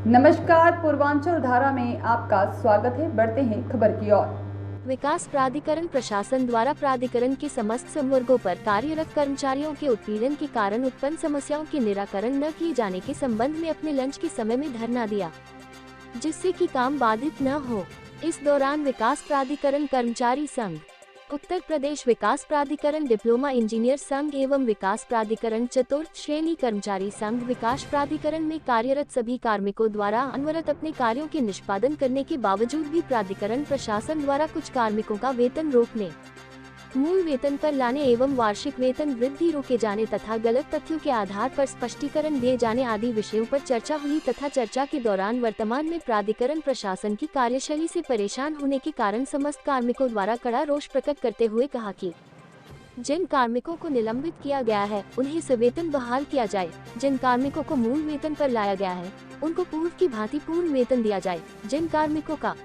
नमस्कार, पूर्वांचल धारा में आपका स्वागत है। बढ़ते हैं खबर की ओर। विकास प्राधिकरण प्रशासन द्वारा प्राधिकरण के समस्त संवर्गों पर कार्यरत कर्मचारियों के उत्पीड़न के कारण उत्पन्न समस्याओं के निराकरण न किए जाने के संबंध में अपने लंच के समय में धरना दिया, जिससे कि काम बाधित न हो। इस दौरान विकास प्राधिकरण कर्मचारी संघ, उत्तर प्रदेश विकास प्राधिकरण डिप्लोमा इंजीनियर संघ एवं विकास प्राधिकरण चतुर्थ श्रेणी कर्मचारी संघ विकास प्राधिकरण में कार्यरत सभी कार्मिकों द्वारा अनवरत अपने कार्यों के निष्पादन करने के बावजूद भी प्राधिकरण प्रशासन द्वारा कुछ कार्मिकों का वेतन रोकने, मूल वेतन पर लाने एवं वार्षिक वेतन वृद्धि रोके जाने तथा गलत तथ्यों के आधार पर स्पष्टीकरण दिए जाने आदि विषयों पर चर्चा हुई तथा चर्चा के दौरान वर्तमान में प्राधिकरण प्रशासन की कार्यशैली से परेशान होने के कारण समस्त कार्मिकों द्वारा कड़ा रोष प्रकट करते हुए कहा कि जिन कार्मिकों को निलंबित किया गया है उन्हें सवेतन बहाल किया जाए, जिन कार्मिकों को मूल वेतन पर लाया गया है उनको पूर्व की भांति पूर्ण वेतन दिया जाए, जिन कार्मिकों का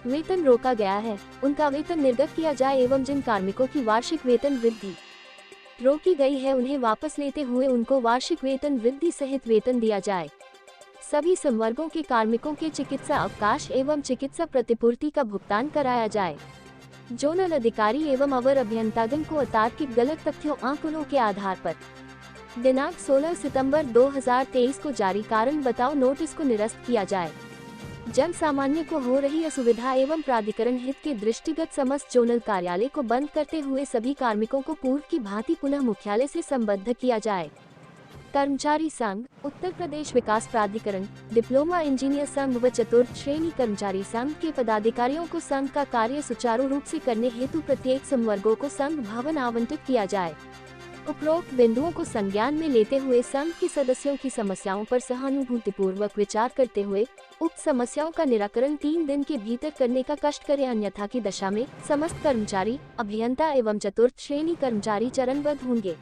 वेतन रोका गया है उनका वेतन निर्गत किया जाए एवं जिन कार्मिकों की वार्षिक वेतन वृद्धि रोकी गई है उन्हें वापस लेते हुए उनको वार्षिक वेतन वृद्धि सहित वेतन दिया जाए। सभी संवर्गों के कार्मिकों के चिकित्सा अवकाश एवं चिकित्सा प्रतिपूर्ति का भुगतान कराया जाए। जोनल अधिकारी एवं अवर अभियंतागण को अतार्किक गलत तथ्यों आंकड़ों के आधार पर दिनांक 16 सितंबर 2023 को जारी कारण बताओ नोटिस को निरस्त किया जाए। जन सामान्य को हो रही असुविधा एवं प्राधिकरण हित के दृष्टिगत समस्त जोनल कार्यालय को बंद करते हुए सभी कार्मिकों को पूर्व की भांति पुनः मुख्यालय से संबद्ध किया जाए। कर्मचारी संघ, उत्तर प्रदेश विकास प्राधिकरण, डिप्लोमा इंजीनियर संघ व चतुर्थ श्रेणी कर्मचारी संघ के पदाधिकारियों को संघ का कार्य सुचारू रूप से करने हेतु प्रत्येक संवर्गों को संघ भवन आवंटित किया जाए। उपरोक्त बिंदुओं को संज्ञान में लेते हुए संघ के सदस्यों की समस्याओं पर सहानुभूतिपूर्वक विचार करते हुए उक्त समस्याओं का निराकरण 3 दिन के भीतर करने का कष्ट करें, अन्यथा की दशा में समस्त कर्मचारी, अभियंता एवं चतुर्थ श्रेणी कर्मचारी चरणबद्ध होंगे।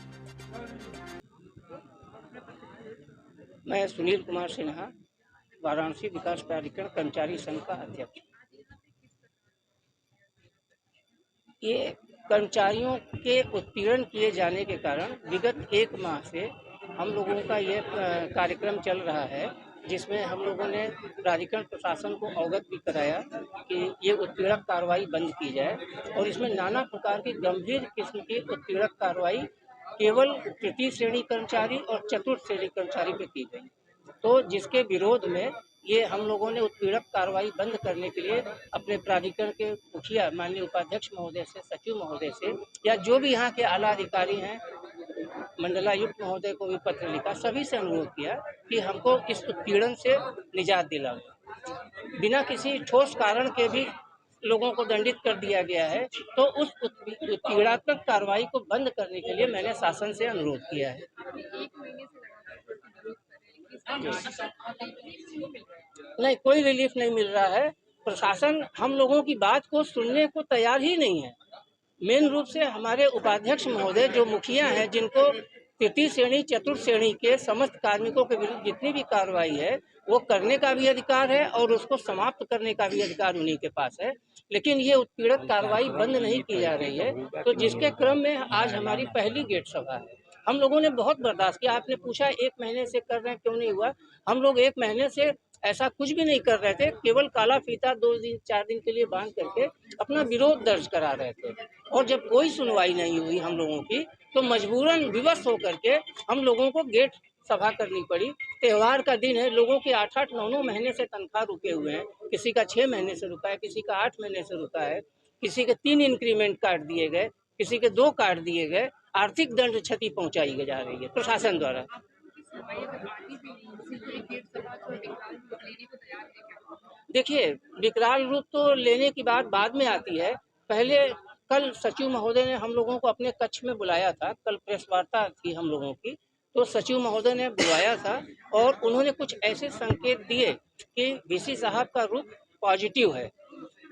मैं सुनील कुमार सिन्हा, वाराणसी विकास प्राधिकरण कर्मचारी संघ का अध्यक्ष। ये कर्मचारियों के उत्पीड़न किए जाने के कारण विगत 1 माह से हम लोगों का ये कार्यक्रम चल रहा है, जिसमें हम लोगों ने प्राधिकरण प्रशासन को अवगत भी कराया कि ये उत्पीड़क कार्रवाई बंद की जाए और इसमें नाना प्रकार की गंभीर किस्म की उत्पीड़क कार्रवाई केवल तृतीय श्रेणी कर्मचारी और चतुर्थ श्रेणी कर्मचारी पे की गई। तो जिसके विरोध में ये हम लोगों ने उत्पीड़क कार्रवाई बंद करने के लिए अपने प्राधिकरण के मुखिया माननीय उपाध्यक्ष महोदय से, सचिव महोदय से या जो भी यहाँ के आला अधिकारी हैं, मंडलायुक्त महोदय को भी पत्र लिखा, सभी से अनुरोध किया कि हमको इस उत्पीड़न से निजात दिलाओ। बिना किसी ठोस कारण के भी लोगों को दंडित कर दिया गया है, तो उस उत्पीड़ात्मक कार्रवाई को बंद करने के लिए मैंने शासन से अनुरोध किया है। नहीं, कोई रिलीफ नहीं मिल रहा है। प्रशासन हम लोगों की बात को सुनने को तैयार ही नहीं है। मेन रूप से हमारे उपाध्यक्ष महोदय जो मुखिया हैं, जिनको तृतीय श्रेणी चतुर्थ श्रेणी के समस्त कार्मिकों के विरुद्ध जितनी भी कार्रवाई है वो करने का भी अधिकार है और उसको समाप्त करने का भी अधिकार उन्हीं के पास है, लेकिन ये उत्पीड़क कार्रवाई बंद नहीं की जा रही है। तो जिसके क्रम में आज हमारी पहली गेट सभा है। हम लोगों ने बहुत बर्दाश्त किया। आपने पूछा 1 महीने से कर रहे हैं, क्यों नहीं हुआ? हम लोग 1 महीने से ऐसा कुछ भी नहीं कर रहे थे, केवल काला फीता 2 दिन 4 दिन के लिए बांध करके अपना विरोध दर्ज करा रहे थे और जब कोई सुनवाई नहीं हुई हम लोगों की, तो मजबूरन विवश होकर के हम लोगों को गेट सभा करनी पड़ी। त्यौहार का दिन है, लोगों के 8-8, 9-9 महीने से तनख्वाह रुके हुए हैं, किसी का 6 महीने से रुका है, किसी का 8 महीने से रुका है, किसी के 3 इंक्रीमेंट काट दिए गए, किसी के 2 काट दिए गए। आर्थिक दंड क्षति पहुंचाई जा रही है प्रशासन द्वारा। देखिए, विकराल रूप तो लेने की बात बाद में आती है। पहले कल सचिव महोदय ने हम लोगों को अपने कक्ष में बुलाया था, कल प्रेस वार्ता थी हम लोगों की, तो सचिव महोदय ने बुलाया था और उन्होंने कुछ ऐसे संकेत दिए कि वीसी साहब का रूप पॉजिटिव है,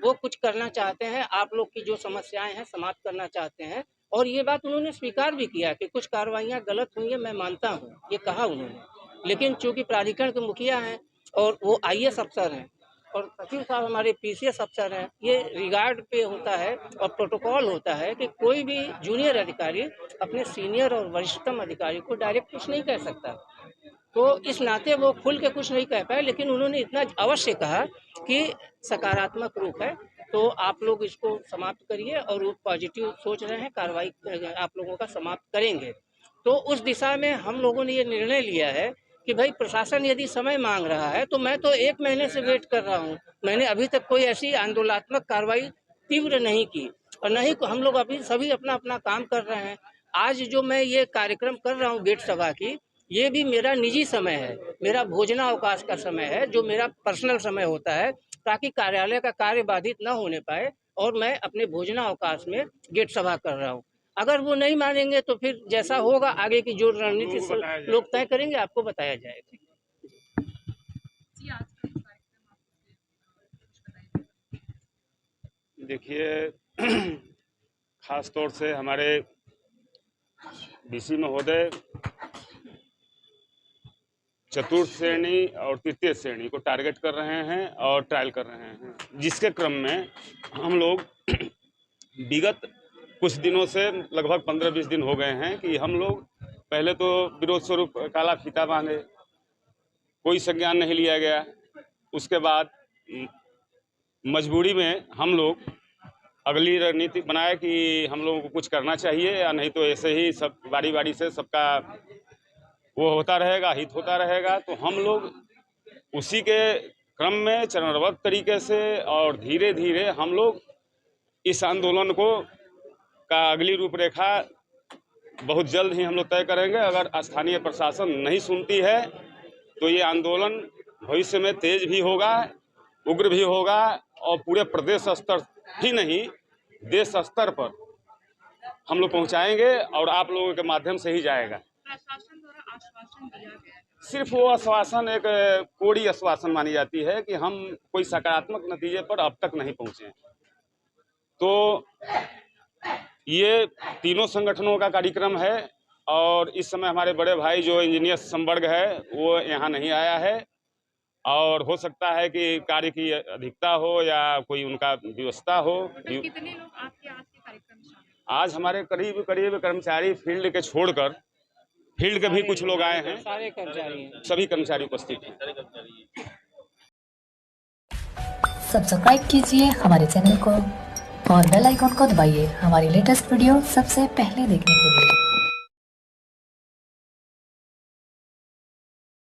वो कुछ करना चाहते हैं, आप लोग की जो समस्याएं हैं समाप्त करना चाहते हैं। और ये बात उन्होंने स्वीकार भी किया कि कुछ कार्रवाइयाँ गलत हुई हैं, मैं मानता हूँ, ये कहा उन्होंने। लेकिन चूंकि प्राधिकरण के मुखिया हैं और वो IAS अफसर हैं और सचिव साहब हमारे PCS अफसर हैं, ये रिगार्ड पे होता है और प्रोटोकॉल होता है कि कोई भी जूनियर अधिकारी अपने सीनियर और वरिष्ठतम अधिकारी को डायरेक्ट कुछ नहीं कह सकता। तो इस नाते वो खुल के कुछ नहीं कह पाए, लेकिन उन्होंने इतना अवश्य कहा कि सकारात्मक रूप है, तो आप लोग इसको समाप्त करिए, और वो पॉजिटिव सोच रहे हैं, कार्रवाई आप लोगों का समाप्त करेंगे। तो उस दिशा में हम लोगों ने ये निर्णय लिया है कि भाई प्रशासन यदि समय मांग रहा है, तो मैं तो 1 महीने से वेट कर रहा हूँ। मैंने अभी तक कोई ऐसी आंदोलनात्मक कार्रवाई तीव्र नहीं की, और न ही हम लोग अभी सभी अपना अपना काम कर रहे हैं। आज जो मैं ये कार्यक्रम कर रहा हूँ गेट सभा की, ये भी मेरा निजी समय है, मेरा भोजनावकाश का समय है, जो मेरा पर्सनल समय होता है, ताकि कार्यालय का कार्य बाधित न होने पाए, और मैं अपने भोजनावकाश में गेट सभा कर रहा हूँ। अगर वो नहीं मानेंगे तो फिर जैसा होगा आगे की जो रणनीति लोग तय करेंगे, आपको बताया जाएगा। देखिए, खास तौर से हमारे डीसी महोदय चतुर्थ श्रेणी और तृतीय श्रेणी को टारगेट कर रहे हैं और ट्रायल कर रहे हैं, जिसके क्रम में हम लोग विगत कुछ दिनों से लगभग 15-20 दिन हो गए हैं कि हम लोग पहले तो विरोध स्वरूप काला फीता बांधे, कोई संज्ञान नहीं लिया गया। उसके बाद मजबूरी में हम लोग अगली रणनीति बनाए कि हम लोगों को कुछ करना चाहिए, या नहीं तो ऐसे ही सब बारी बारी से सबका वो होता रहेगा, हित होता रहेगा। तो हम लोग उसी के क्रम में चरणबद्ध तरीके से और धीरे धीरे हम लोग इस आंदोलन को का अगली रूपरेखा बहुत जल्द ही हम लोग तय करेंगे। अगर स्थानीय प्रशासन नहीं सुनती है तो ये आंदोलन भविष्य में तेज भी होगा, उग्र भी होगा, और पूरे प्रदेश स्तर ही नहीं देश स्तर पर हम लोग पहुंचाएंगे, और आप लोगों के माध्यम से ही जाएगा। प्रशासन द्वारा आश्वासन दिया गया है, सिर्फ वो आश्वासन एक कोड़ी आश्वासन मानी जाती है कि हम कोई सकारात्मक नतीजे पर अब तक नहीं पहुंचे। तो ये तीनों संगठनों का कार्यक्रम है, और इस समय हमारे बड़े भाई जो इंजीनियर संवर्ग है वो यहाँ नहीं आया है, और हो सकता है कि कार्य की अधिकता हो या कोई उनका व्यवस्था हो। तो कितने लोग आपके आज के कार्यक्रम में शामिल हैं? आज हमारे करीब कर्मचारी फील्ड के छोड़कर, फील्ड के भी कुछ लोग आए हैं, सारे कर्मचारी हैं, सभी कर्मचारी उपस्थित हैं। सब्सक्राइब कीजिए हमारे चैनल को और बेल आइकॉन को दबाइए हमारी लेटेस्ट वीडियो सबसे पहले देखने के लिए।